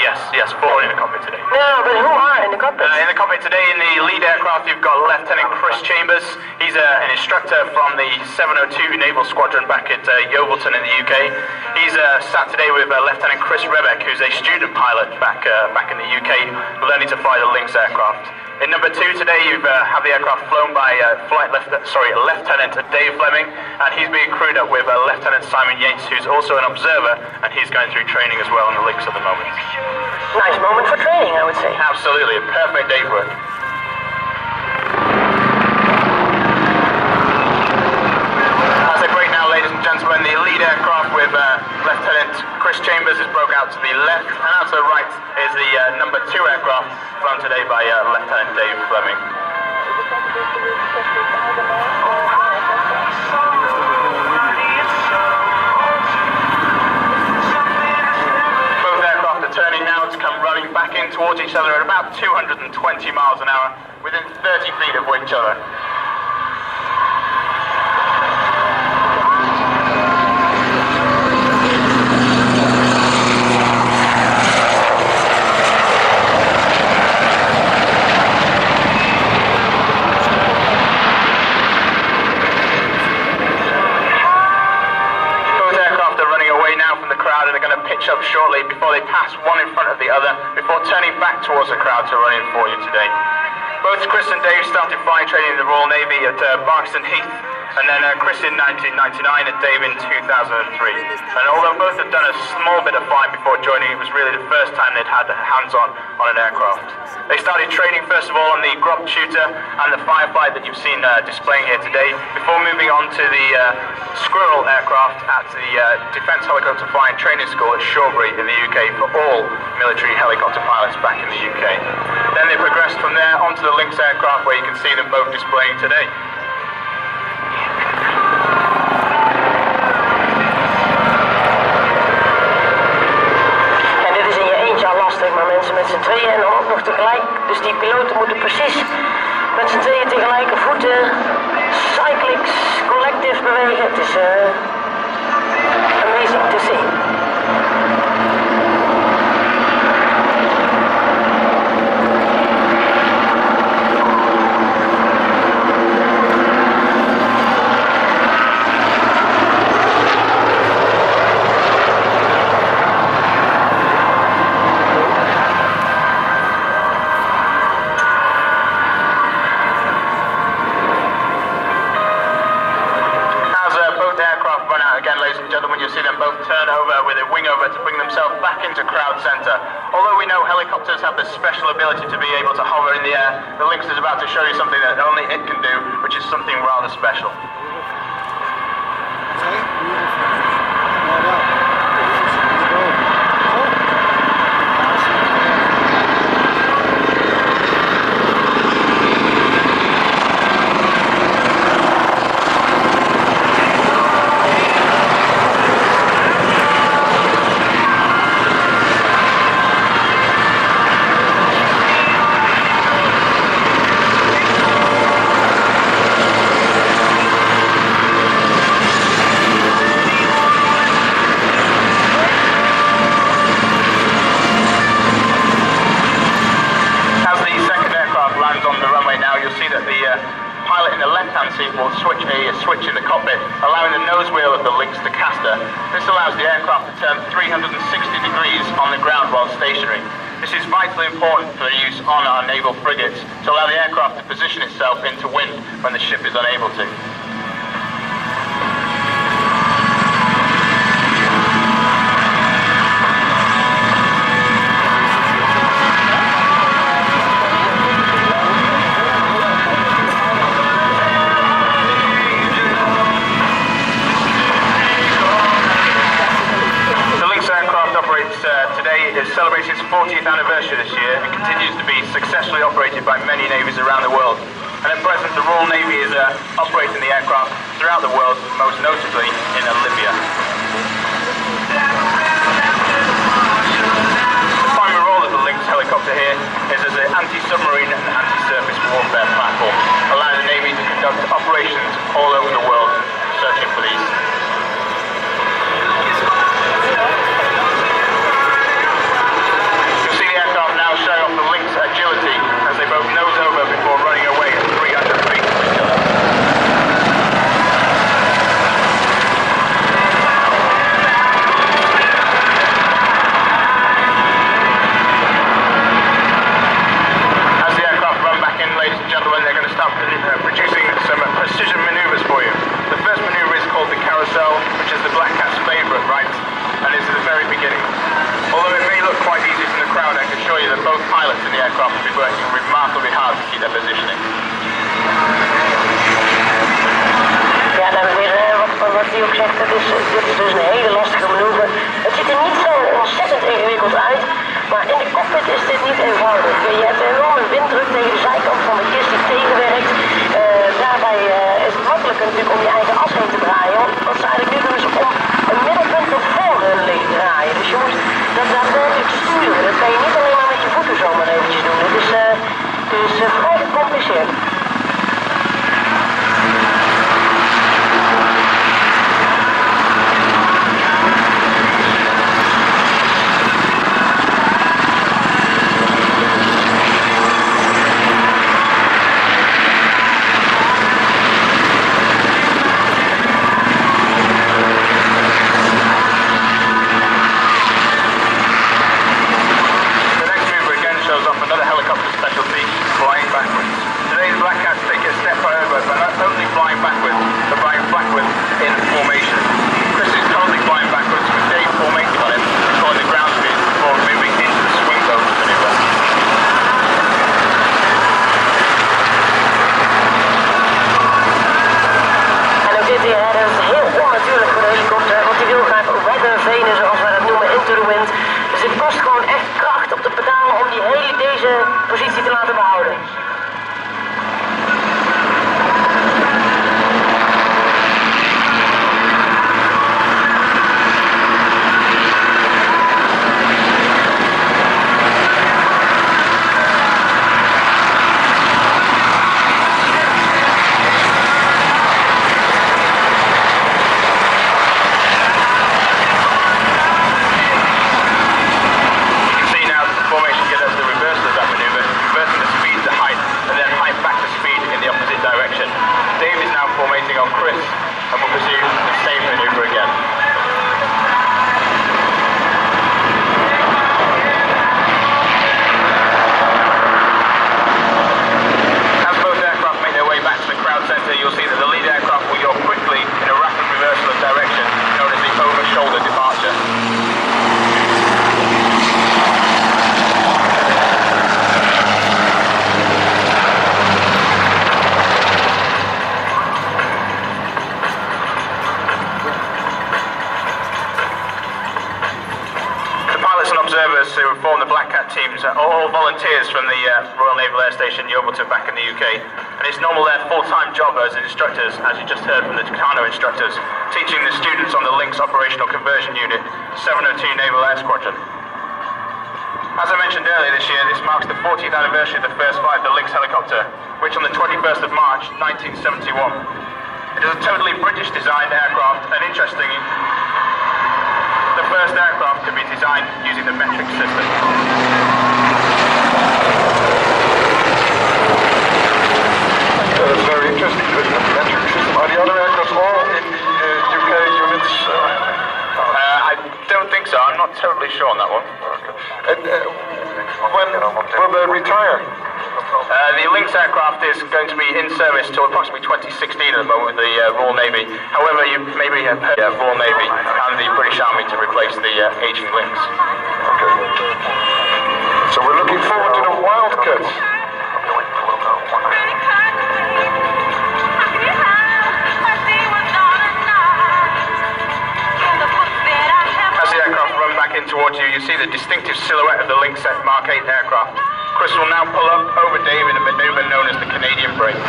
Yes, 4 in the cockpit today. No, but who are in the cockpit? In the cockpit today, in the lead aircraft, you've got Lieutenant Chris Chambers. He's an instructor from the 702 Naval Squadron back at Yeovilton in the UK. He's sat today with Lieutenant Chris Rebeck, who's a student pilot back in the UK, learning to fly the Lynx aircraft. In number 2 today, you have the aircraft flown by Lieutenant Dave Fleming, and he's being crewed up with Lieutenant Simon Yates, who's also an observer, and he's going through training as well on the Lynx at the moment. Nice moment for training, I would say. Absolutely, a perfect day for it. As they break now, ladies and gentlemen, the lead aircraft with Lieutenant Chris Chambers is broke out to the left, and out to the right is the number 2 aircraft flown today by Lieutenant Dave Fleming. Both aircraft are turning now to come running back in towards each other at about 220 miles an hour, within 30 feet of each other. Up shortly before they pass one in front of the other, before turning back towards the crowd to run in for you today. Both Chris and Dave started flying training in the Royal Navy at Barkston Heath, and then Chris in 1999 and Dave in 2003. And although both had done a small bit of flying before joining, it was really the first time they'd had hands-on on an aircraft. They started training first of all on the Grop Tutor and the Firefly that you've seen displaying here today, before moving on to the Squirrel aircraft at the Defence Helicopter Flying Training School at Shawbury in the UK for all military helicopter pilots back in the UK. Then they progressed from there onto the Lynx aircraft, where you can see them both displaying today. Maar mensen met z'n tweeën en dan ook nog tegelijk. Dus die piloten moeten precies met z'n tweeën tegelijke voeten, cyclics, collective bewegen. Het is amazing to see. You'll see them both turn over with a wing over to bring themselves back into crowd centre. Although we know helicopters have the special ability to be able to hover in the air, the Lynx is about to show you something that only it can do, which is something rather special. Will switch a switch in the cockpit, allowing the nose wheel of the Lynx to caster. This allows the aircraft to turn 360 degrees on the ground while stationary. This is vitally important for use on our naval frigates to allow the aircraft to position itself into wind when the ship is unable to. Today is celebrating its 40th anniversary this year and continues to be successfully operated by many navies around the world. And at present, the Royal Navy is operating the aircraft throughout the world, most notably in Libya. The primary role of the Lynx helicopter here is as an anti-submarine and anti-surface warfare platform, allowing the Navy to conduct operations all over the world searching for these. gewoon echt kracht op de pedalen om deze positie te laten behouden. On Chris, and we'll pursue the same maneuver again. As both aircraft make their way back to the crowd centre, you'll see that the lead aircraft will yaw quickly in a rapid reversal of direction, known as the over-shoulder departure. Observers who form the Black Cat teams are all volunteers from the Royal Naval Air Station Yeovilton back in the UK, and it's normal their full-time job as instructors, as you just heard from the Tucano instructors, teaching the students on the Lynx Operational Conversion Unit, 702 Naval Air Squadron. As I mentioned earlier this year, this marks the 40th anniversary of the first flight of the Lynx helicopter, which on the 21st of March 1971. It is a totally British designed aircraft, and interesting, the first aircraft to be designed using the metric system. That's very interesting, the metric system. Are the other aircraft all in the UK units? I don't think so, I'm not totally sure on that one. Okay. And when will they retire? The Lynx aircraft is going to be in service till approximately 2016 at the moment with the Royal Navy. However, you maybe have heard the Royal Navy and the British Army to replace the aging Lynx. Okay. So we're looking forward to the Wildcats. As the aircraft run back in towards you, you see the distinctive silhouette of the Lynx Mark 8 aircraft. Chris will now pull up over Dave in a maneuver known as the Canadian break.